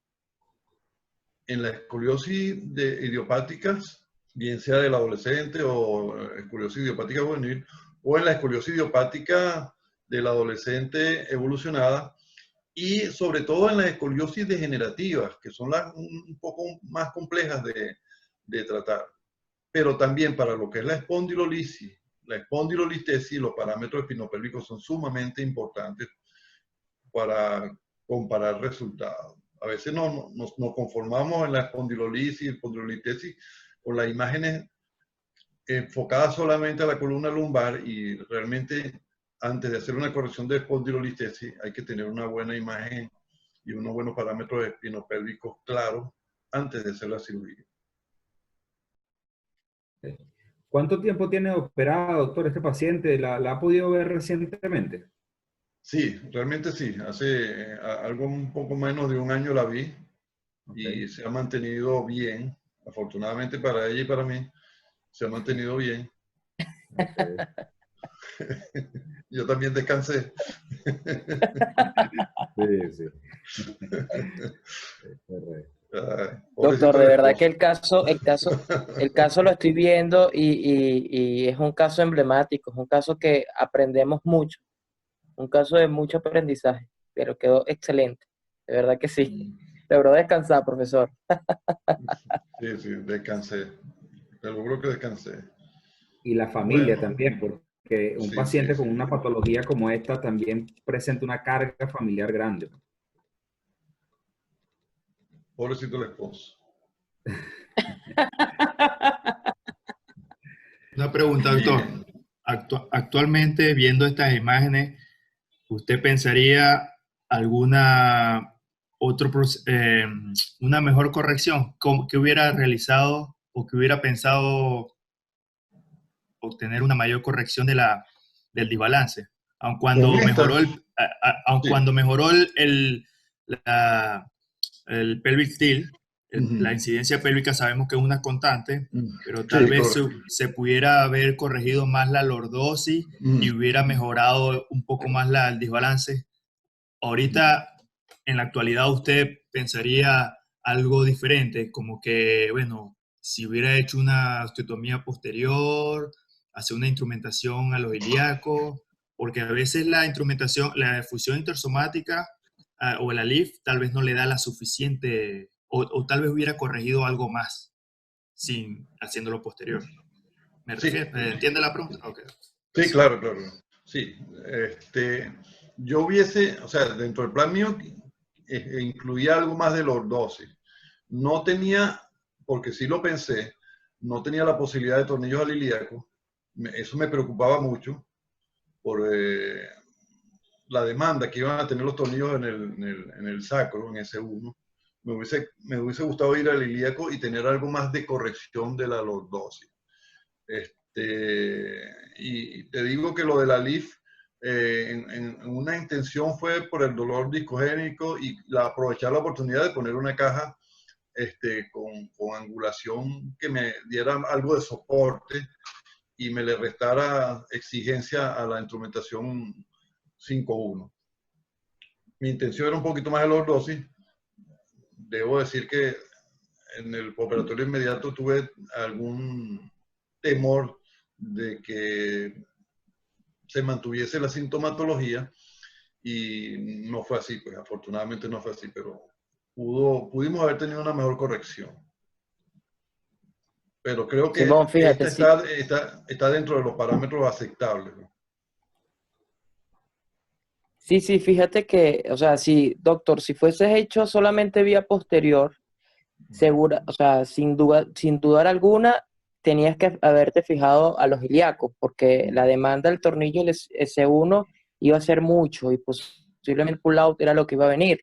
idiopáticas, bien sea del adolescente o escoliosis idiopática juvenil, o en la escoliosis idiopática del adolescente evolucionada, y sobre todo en las escoliosis degenerativas, que son un poco más complejas de tratar. Pero también para lo que es la espondilolisis, la espondilolistesis, los parámetros espinopélvicos son sumamente importantes para comparar resultados. A veces nos conformamos en la espondilolisis y espondilolistesis con las imágenes enfocadas solamente a la columna lumbar, y realmente antes de hacer una corrección de espondilolistesis hay que tener una buena imagen y unos buenos parámetros espinopélvicos claros antes de hacer la cirugía. ¿Cuánto tiempo tiene operada, doctor, este paciente? ¿La ha podido ver recientemente? Sí, realmente sí. Hace algo un poco menos de un año la vi y se ha mantenido bien. Afortunadamente para ella y para mí, se ha mantenido bien. Okay. Yo también descansé. Sí, sí. Correcto. Ay, Doctor, pobrecito de el verdad que esposo. el caso lo estoy viendo y es un caso emblemático, es un caso que aprendemos mucho, un caso de mucho aprendizaje, pero quedó excelente, de verdad que sí. Logró descansar, profesor. Sí, sí, descansé. Te lo juro que descansé. Y la familia Bueno, también, porque un sí, sí, paciente con sí. una patología como esta también presenta una carga familiar grande. Pobrecito el esposo. Una pregunta, doctor. Bien. Actualmente, viendo estas imágenes, ¿usted pensaría alguna una mejor corrección que hubiera realizado o que hubiera pensado obtener una mayor corrección del desbalance? Aun Con cuando esta, mejoró aun sí. cuando mejoró la- el pelvic tilt, la Ujú. incidencia pélvica sabemos que es una constante, pero tal Sí, vez correcto. se pudiera haber corregido más la lordosis y hubiera mejorado un poco más el desbalance. Ahorita, en la actualidad, ¿usted pensaría algo diferente? Como que, bueno, si hubiera hecho una osteotomía posterior, hacer una instrumentación a los ilíacos, porque a veces la instrumentación, la fusión intersomática o la LIF tal vez no le da la suficiente, o tal vez hubiera corregido algo más sin haciéndolo posterior. ¿Me Sí, refiero? ¿Entiende la pregunta? Ok. sí, Pues, claro, claro. Sí, yo hubiese, o sea, dentro del plan mío incluía algo más de lordosis. No tenía, porque sí lo pensé, no tenía la posibilidad de tornillos al ilíaco. Eso me preocupaba mucho por la demanda que iban a tener los tornillos en el sacro, en S1. Me hubiese gustado ir al ilíaco y tener algo más de corrección de la lordosis. Y te digo que lo de la LIF, en una intención fue por el dolor discogénico y aprovechar la oportunidad de poner una caja con angulación que me diera algo de soporte y me le restara exigencia a la instrumentación 5.1. Mi intención era un poquito más de lordosis. Debo decir que en el operatorio inmediato tuve algún temor de que se mantuviese la sintomatología y no fue así, pues afortunadamente no fue así, pero pudimos haber tenido una mejor corrección. Pero creo que Simón, fíjate, esta sí, está dentro de los parámetros aceptables, ¿no? sí, fíjate que, o sea, si, doctor, si fueses hecho solamente vía posterior, segura, o sea, sin dudar alguna, tenías que haberte fijado a los ilíacos, porque la demanda del tornillo S1 iba a ser mucho y posiblemente el pull-out era lo que iba a venir.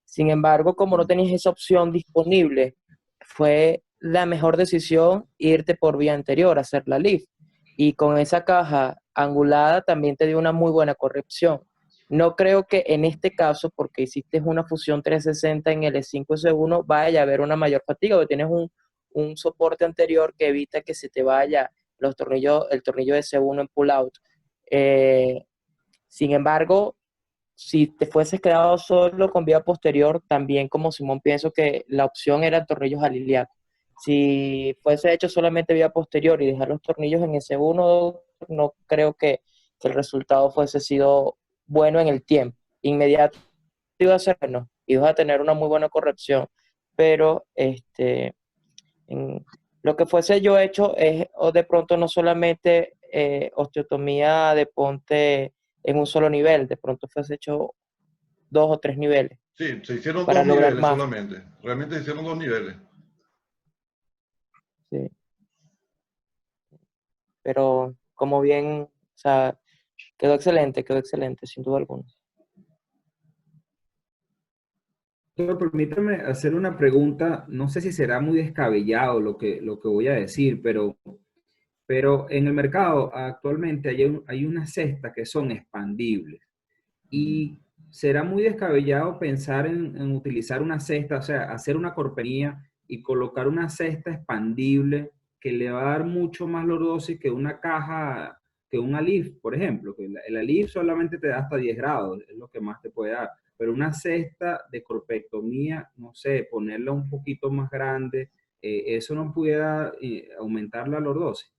Sin embargo, como no tenías esa opción disponible, fue la mejor decisión irte por vía anterior, hacer la lift. Y con esa caja angulada también te dio una muy buena corrección. No creo que en este caso, porque hiciste una fusión 360 en el E5S1, vaya a haber una mayor fatiga, porque tienes un soporte anterior que evita que se te vaya el tornillo S1 en pull-out. Sin embargo, si te fueses quedado solo con vía posterior, también como Simón pienso que la opción era tornillos al ilíaco. Si fuese hecho solamente vía posterior y dejar los tornillos en ese uno, no creo que el resultado fuese sido bueno en el tiempo. Inmediato iba a ser bueno, ibas a tener una muy buena corrección, pero en, lo que fuese yo hecho es, o de pronto no solamente osteotomía de ponte en un solo nivel, de pronto fuese hecho 2 o 3 niveles Sí, se hicieron para dos lograr niveles más. solamente. Realmente se hicieron dos niveles. Sí. Pero como bien, o sea, quedó excelente, sin duda alguna. Doctor, permítame hacer una pregunta, no sé si será muy descabellado lo que voy a decir, pero en el mercado actualmente hay unas cestas que son expandibles y será muy descabellado pensar en utilizar una cesta, o sea, hacer una corpería y colocar una cesta expandible que le va a dar mucho más lordosis que una caja, que un Alif, por ejemplo, que el Alif solamente te da hasta 10 grados, es lo que más te puede dar, pero una cesta de corpectomía, no sé, ponerla un poquito más grande, eso no pudiera aumentar la lordosis.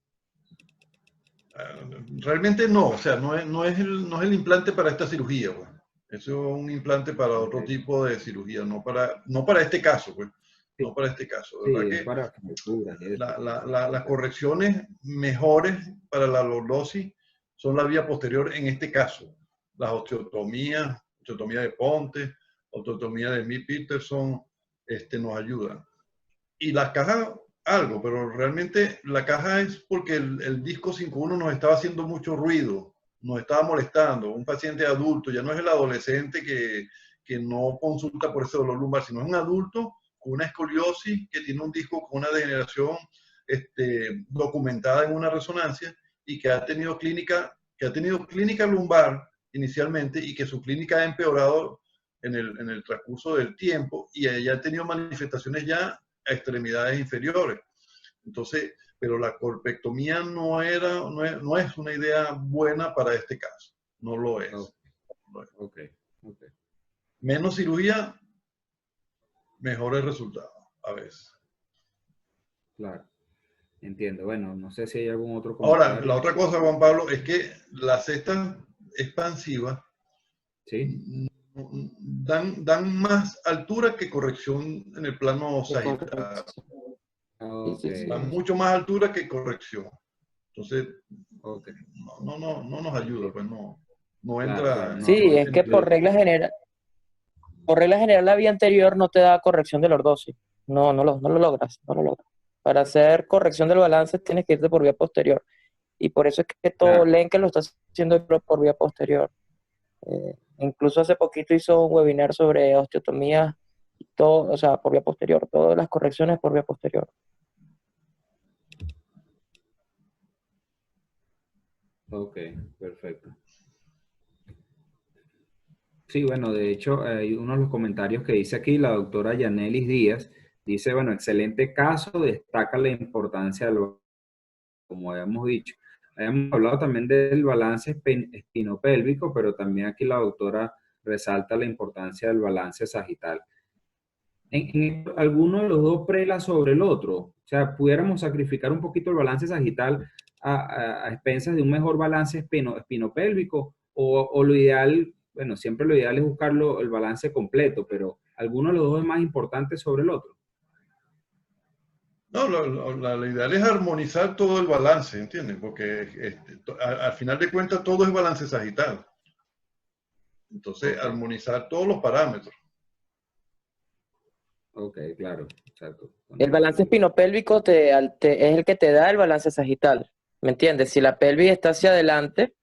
Realmente no, o sea, no es el implante para esta cirugía, pues. Eso es un implante para otro tipo de cirugía, no para este caso, pues. Sí, No para este caso. De sí, verdad es que para fracturas y eso. las correcciones mejores para la lordosis son la vía posterior en este caso. Las osteotomía de Ponte, osteotomía de Mead-Peterson, nos ayudan. Y las cajas, algo, pero realmente la caja es porque el disco 5.1 nos estaba haciendo mucho ruido, nos estaba molestando. Un paciente adulto, ya no es el adolescente que no consulta por ese dolor lumbar, sino es un adulto con una escoliosis que tiene un disco con una degeneración documentada en una resonancia y que ha tenido clínica lumbar inicialmente y que su clínica ha empeorado en el transcurso del tiempo y ella ha tenido manifestaciones ya a extremidades inferiores. Entonces, pero la corpectomía no es una idea buena para este caso. No lo es. Okay. Okay. Menos cirugía, mejores resultados a veces. Claro, entiendo. Bueno, no sé si hay algún otro Ahora, comentario. la otra cosa, Juan Pablo, es que las cestas expansivas Sí. dan más altura que corrección en el plano sagital. Okay. Dan mucho más altura que corrección. Entonces, Okay. no nos ayuda, pues no Claro, entra. claro, no, Sí, no. es que por regla general la vía anterior no te da corrección de lordosis. No lo logras, no lo logras. Para hacer corrección del balance tienes que irte por vía posterior. Y por eso es que todo Claro. Lenke lo está haciendo por vía posterior. Incluso hace poquito hizo un webinar sobre osteotomía, todo, o sea, por vía posterior, todas las correcciones por vía posterior. Ok, perfecto. Sí, bueno, de hecho, hay uno de los comentarios que dice aquí la doctora Yanelis Díaz, dice, bueno, excelente caso, destaca la importancia del, como habíamos dicho. Habíamos hablado también del balance espinopélvico, pero también aquí la doctora resalta la importancia del balance sagital. En alguno de los dos prela sobre el otro, o sea, pudiéramos sacrificar un poquito el balance sagital a expensas de un mejor balance espinopélvico, o lo ideal, bueno, siempre lo ideal es buscarlo el balance completo, pero alguno de los dos es más importante sobre el otro. No, lo ideal es armonizar todo el balance, ¿entiendes? Porque al final de cuentas todo es balance sagital. Entonces, Okay. armonizar todos los parámetros. Ok, claro, exacto. El balance espinopélvico es el que te da el balance sagital, ¿me entiendes? Si la pelvis está hacia adelante,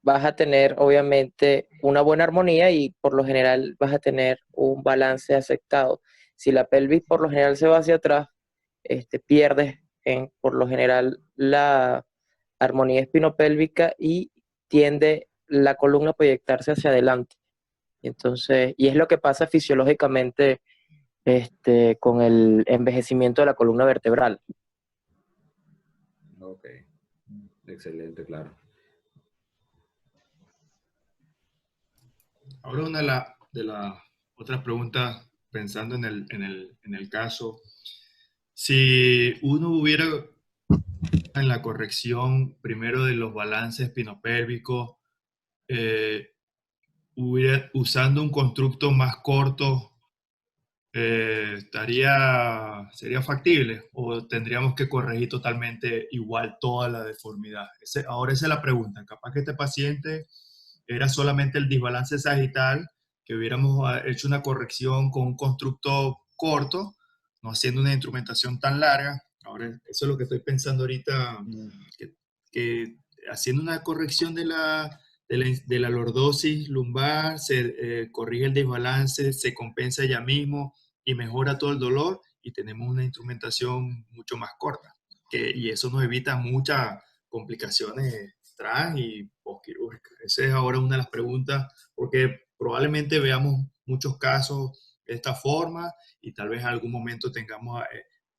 vas a tener obviamente una buena armonía y por lo general vas a tener un balance aceptado. Si la pelvis por lo general se va hacia atrás, pierdes por lo general la armonía espinopélvica y tiende la columna a proyectarse hacia adelante. Entonces, y es lo que pasa fisiológicamente con el envejecimiento de la columna vertebral. Ok, excelente, claro. Ahora una de las otras preguntas, pensando en el caso, si uno hubiera en la corrección primero de los balances espinopélvicos, usando un constructo más corto, ¿sería factible o tendríamos que corregir totalmente igual toda la deformidad? Ahora esa es la pregunta. Capaz que este paciente era solamente el desbalance sagital, que hubiéramos hecho una corrección con un constructo corto, no haciendo una instrumentación tan larga. Ahora, eso es lo que estoy pensando ahorita, que haciendo una corrección de la lordosis lumbar, se corrige el desbalance, se compensa ella mismo y mejora todo el dolor y tenemos una instrumentación mucho más corta. Y eso nos evita muchas complicaciones trans y postquirúrgicas. Esa es ahora una de las preguntas, porque probablemente veamos muchos casos de esta forma y tal vez en algún momento tengamos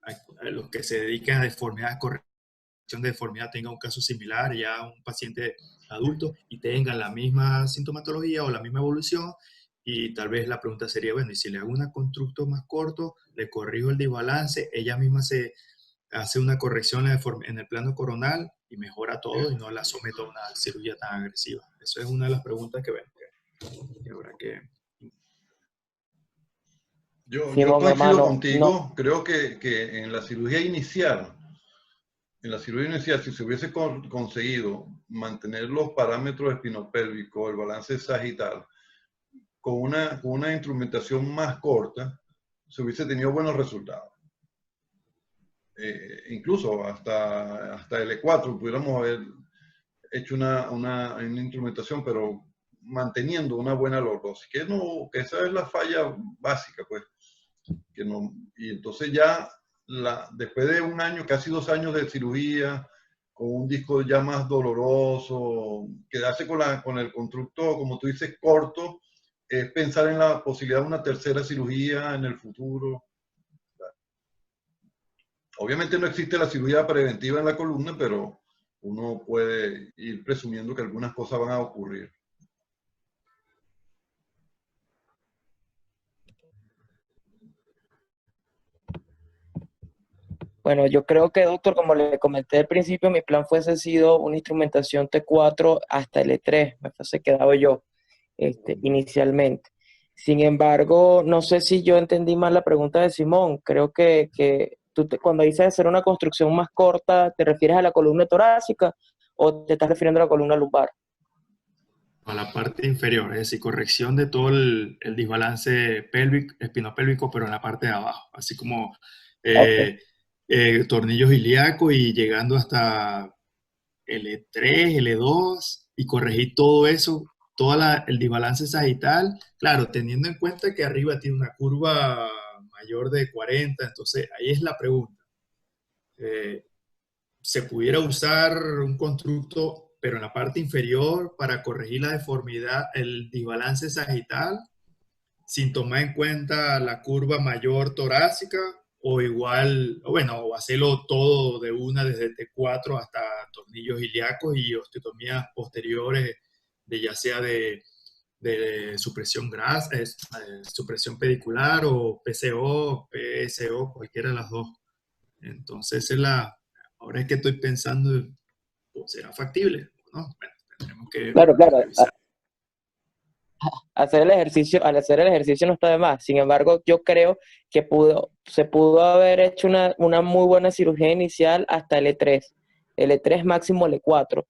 a los que se dedican a deformidades, corrección de deformidad, tenga un caso similar, ya un paciente adulto, y tenga la misma sintomatología o la misma evolución, y tal vez la pregunta sería, bueno, y si le hago un constructo más corto, le corrijo el desbalance, ella misma se hace una corrección en el plano coronal y mejora todo y no la someto a una cirugía tan agresiva. Eso es una de las preguntas que vemos que habrá que... Yo Simón, coincido hermano, no, contigo, creo que en la cirugía inicial, si se hubiese conseguido mantener los parámetros espinopélvicos, el balance sagital, con una instrumentación más corta, se hubiese tenido buenos resultados. Incluso hasta el E4 pudiéramos haber hecho una instrumentación, pero manteniendo una buena lordosis, que esa es la falla básica, pues. Y entonces ya, después de un año, casi 2 años de cirugía, con un disco ya más doloroso, quedarse con el constructo, como tú dices, corto, es pensar en la posibilidad de una tercera cirugía en el futuro. Obviamente no existe la cirugía preventiva en la columna, pero uno puede ir presumiendo que algunas cosas van a ocurrir. bueno, yo creo que, doctor, como le comenté al principio, mi plan fuese sido una instrumentación T4 hasta el E3, me fuese quedado yo inicialmente. Sin embargo, no sé si yo entendí mal la pregunta de Simón. Creo que cuando dices hacer una construcción más corta, ¿te refieres a la columna torácica o te estás refiriendo a la columna lumbar? A la parte inferior, es decir, corrección de todo el desbalance espinopélvico, pero en la parte de abajo, así como Ok. tornillos ilíacos y llegando hasta L3, L2 y corregir todo eso, el desbalance sagital, claro, teniendo en cuenta que arriba tiene una curva mayor de 40, entonces ahí es la pregunta. ¿Se pudiera usar un constructo, pero en la parte inferior para corregir la deformidad, el desbalance sagital, sin tomar en cuenta la curva mayor torácica? O igual, o bueno, o hacerlo todo de una desde T4 hasta tornillos ilíacos y osteotomías posteriores, ya sea de supresión grasa, supresión pedicular o PCO, PSO, cualquiera de las dos. Entonces, ahora es que estoy pensando, pues, ¿será factible? ¿No? Bueno, tendremos que Claro, claro. revisar. Al hacer el ejercicio no está de más. Sin embargo, yo creo que se pudo haber hecho una muy buena cirugía inicial hasta el E3 máximo el E4,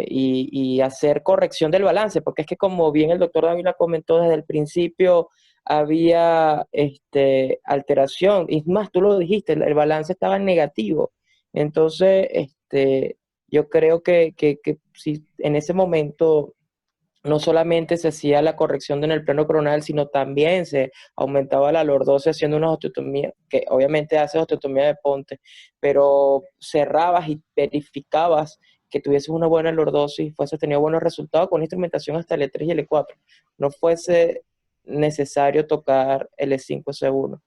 y hacer corrección del balance, porque es que como bien el doctor Dávila comentó desde el principio, había alteración, y más, tú lo dijiste, el balance estaba negativo. Entonces, yo creo que si en ese momento no solamente se hacía la corrección en el plano coronal, sino también se aumentaba la lordosis haciendo una osteotomía, que obviamente hace osteotomía de ponte, pero cerrabas y verificabas que tuvieses una buena lordosis, fuese tenido buenos resultados con instrumentación hasta el E3 y el E4. No fuese necesario tocar el E5, S1.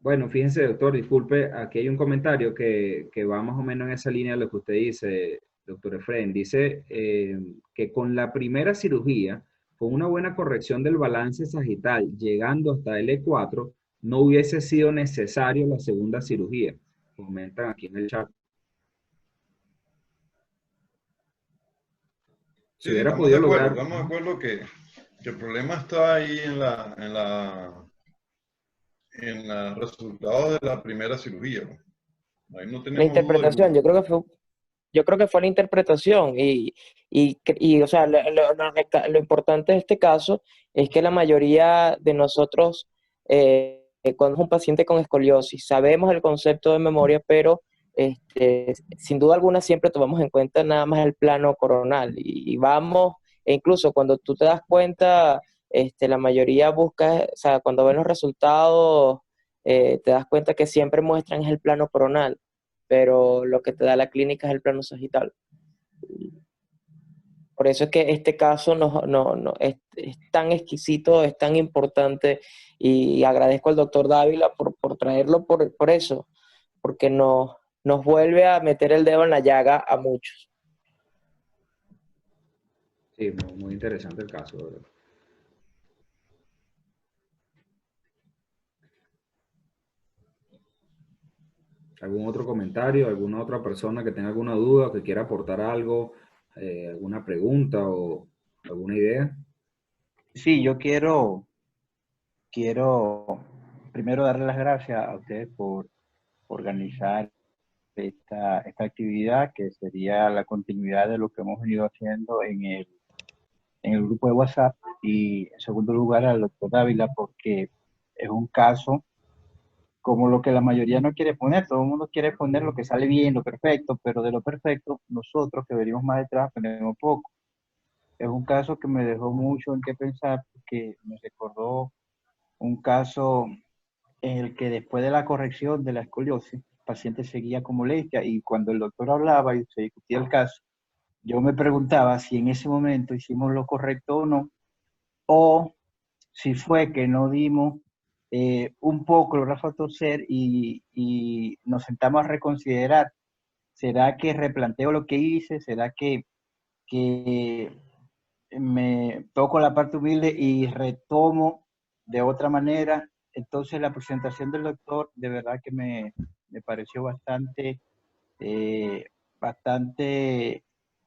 Bueno, fíjense, doctor, disculpe, aquí hay un comentario que va más o menos en esa línea de lo que usted dice, doctor Efraín. Dice que con la primera cirugía, con una buena corrección del balance sagital, llegando hasta el E4, no hubiese sido necesario la segunda cirugía. Comentan aquí en el chat. Sí, Se sí, hubiera podido lograr. estamos de acuerdo que el problema está ahí en los resultados de la primera cirugía, ¿no? Ahí no La tenemos duda interpretación, alguna. yo creo que fue la interpretación o sea, lo importante de este caso es que la mayoría de nosotros, cuando es un paciente con escoliosis, sabemos el concepto de memoria, pero sin duda alguna siempre tomamos en cuenta nada más el plano coronal y vamos, e incluso cuando tú te das cuenta, la mayoría busca, o sea, cuando ven los resultados, te das cuenta que siempre muestran es el plano coronal, pero lo que te da la clínica es el plano sagital. Por eso es que este caso es tan exquisito, es tan importante Y agradezco al doctor Dávila por traerlo por eso, porque nos vuelve a meter el dedo en la llaga a muchos. Sí, muy interesante el caso, ¿verdad? ¿Algún otro comentario? ¿Alguna otra persona que tenga alguna duda o que quiera aportar algo? ¿Alguna pregunta o alguna idea? Sí, yo quiero primero darle las gracias a ustedes por organizar esta actividad, que sería la continuidad de lo que hemos venido haciendo en el grupo de WhatsApp. Y en segundo lugar al doctor Dávila, porque es un caso como lo que la mayoría no quiere poner. Todo el mundo quiere poner lo que sale bien, lo perfecto, pero de lo perfecto nosotros que venimos más detrás ponemos poco. Es un caso que me dejó mucho en qué pensar, porque me recordó un caso en el que después de la corrección de la escoliosis, el paciente seguía con molestia, y cuando el doctor hablaba y se discutía el caso, yo me preguntaba si en ese momento hicimos lo correcto o no, o si fue que no dimos un poco el brazo a torcer y nos sentamos a reconsiderar. ¿Será que replanteo lo que hice? ¿Será que me toco la parte humilde y retomo de otra manera? Entonces la presentación del doctor de verdad que me pareció bastante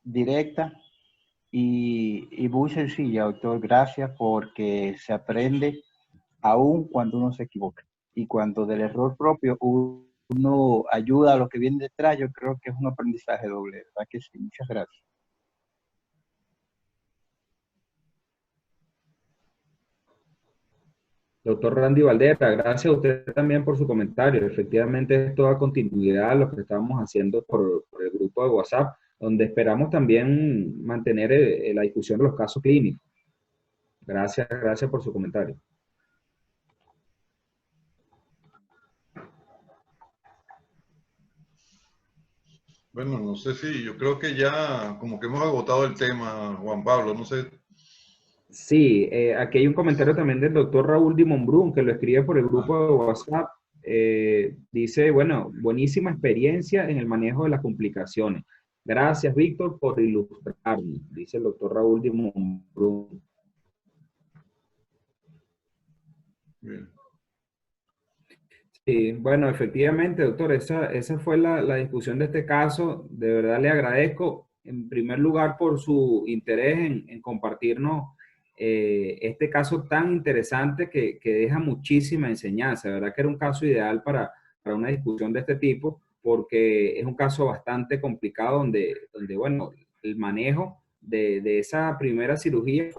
directa y muy sencilla, doctor. Gracias, porque se aprende aún cuando uno se equivoca. Y cuando del error propio uno ayuda a lo que viene detrás, yo creo que es un aprendizaje doble, ¿verdad que sí? Muchas gracias. Doctor Randy Valdera, gracias a usted también por su comentario. Efectivamente, es toda continuidad a lo que estábamos haciendo por el grupo de WhatsApp, donde esperamos también mantener la discusión de los casos clínicos. Gracias por su comentario. Bueno, no sé si, yo creo que ya como que hemos agotado el tema, Juan Pablo, no sé. Sí, aquí hay un comentario también del doctor Raúl Dimon, que lo escribe por el grupo de WhatsApp. Dice, bueno, buenísima experiencia en el manejo de las complicaciones. Gracias, Víctor, por ilustrarnos, dice el doctor Raúl Dimon. Bien. Sí, bueno, efectivamente, doctor, esa fue la discusión de este caso. De verdad le agradezco, en primer lugar, por su interés en compartirnos este caso tan interesante que deja muchísima enseñanza. De verdad que era un caso ideal para una discusión de este tipo, porque es un caso bastante complicado donde bueno, el manejo de esa primera cirugía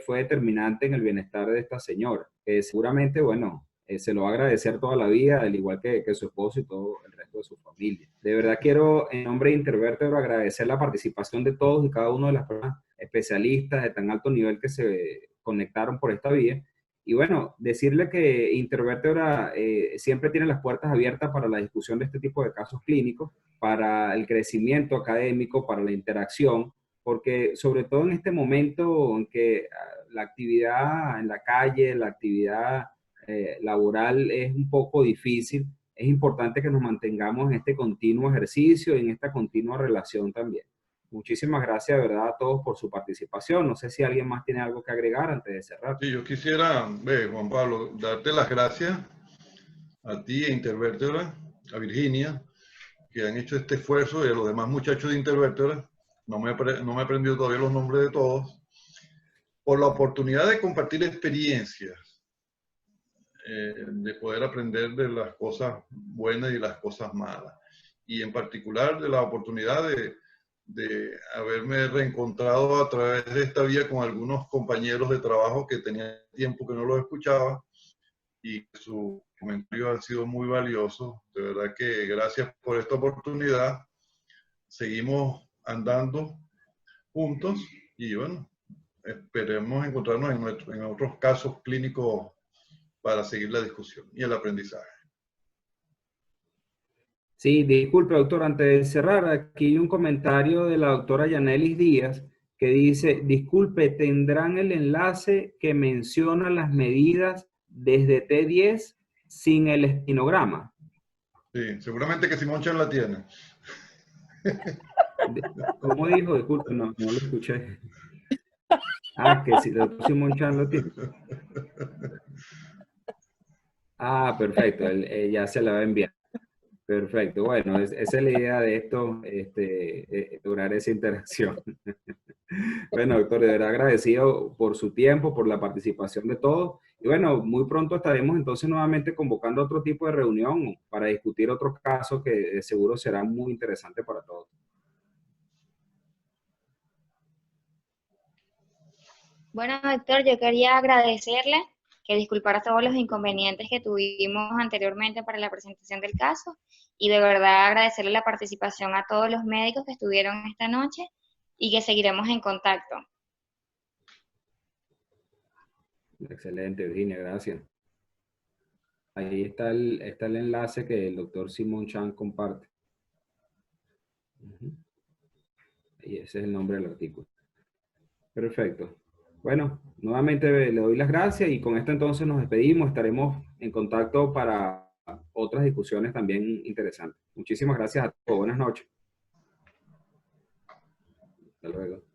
fue determinante en el bienestar de esta señora. Seguramente, bueno, se lo va a agradecer toda la vida, al igual que su esposo y todo el resto de su familia. De verdad quiero, en nombre de Intervértebra, agradecer la participación de todos y cada uno de las personas especialistas de tan alto nivel que se conectaron por esta vía. Y bueno, decirle que Intervértebra siempre tiene las puertas abiertas para la discusión de este tipo de casos clínicos, para el crecimiento académico, para la interacción, porque sobre todo en este momento en que la actividad en la calle, la actividad laboral es un poco difícil, es importante que nos mantengamos en este continuo ejercicio y en esta continua relación también. Muchísimas gracias, de verdad, a todos por su participación. No sé si alguien más tiene algo que agregar antes de cerrar. Sí, yo quisiera, Juan Pablo, darte las gracias a ti, a Intervértebra, a Virginia, que han hecho este esfuerzo, y a los demás muchachos de Intervértebra. No me he aprendido todavía los nombres de todos, por la oportunidad de compartir experiencias, de poder aprender de las cosas buenas y las cosas malas. Y en particular de la oportunidad de haberme reencontrado a través de esta vía con algunos compañeros de trabajo que tenía tiempo que no los escuchaba, y sus comentarios han sido muy valiosos. De verdad que gracias por esta oportunidad. Seguimos andando juntos y bueno, esperemos encontrarnos en otros casos clínicos para seguir la discusión y el aprendizaje. Sí, disculpe, doctor, antes de cerrar, aquí hay un comentario de la doctora Yanelis Díaz que dice, disculpe, ¿tendrán el enlace que menciona las medidas desde T10 sin el espinograma. Sí, seguramente que Simón Chan la tiene. ¿Cómo dijo? Disculpe, no lo escuché. Ah, que si el doctor Simón Chan lo tiene. Ah, perfecto, él ya se la va a enviar. Perfecto, bueno, esa es la idea de esto, lograr esa interacción. Bueno, doctor, de verdad agradecido por su tiempo, por la participación de todos. Y bueno, muy pronto estaremos entonces nuevamente convocando otro tipo de reunión para discutir otros casos que seguro serán muy interesantes para todos. Bueno, doctor, yo quería agradecerle que disculpara todos los inconvenientes que tuvimos anteriormente para la presentación del caso y de verdad agradecerle la participación a todos los médicos que estuvieron esta noche y que seguiremos en contacto. Excelente, Virginia, gracias. Ahí está el enlace que el doctor Simón Chan comparte. Y ese es el nombre del artículo. Perfecto. Bueno, nuevamente le doy las gracias y con esto entonces nos despedimos. Estaremos en contacto para otras discusiones también interesantes. Muchísimas gracias a todos. Buenas noches. Hasta luego.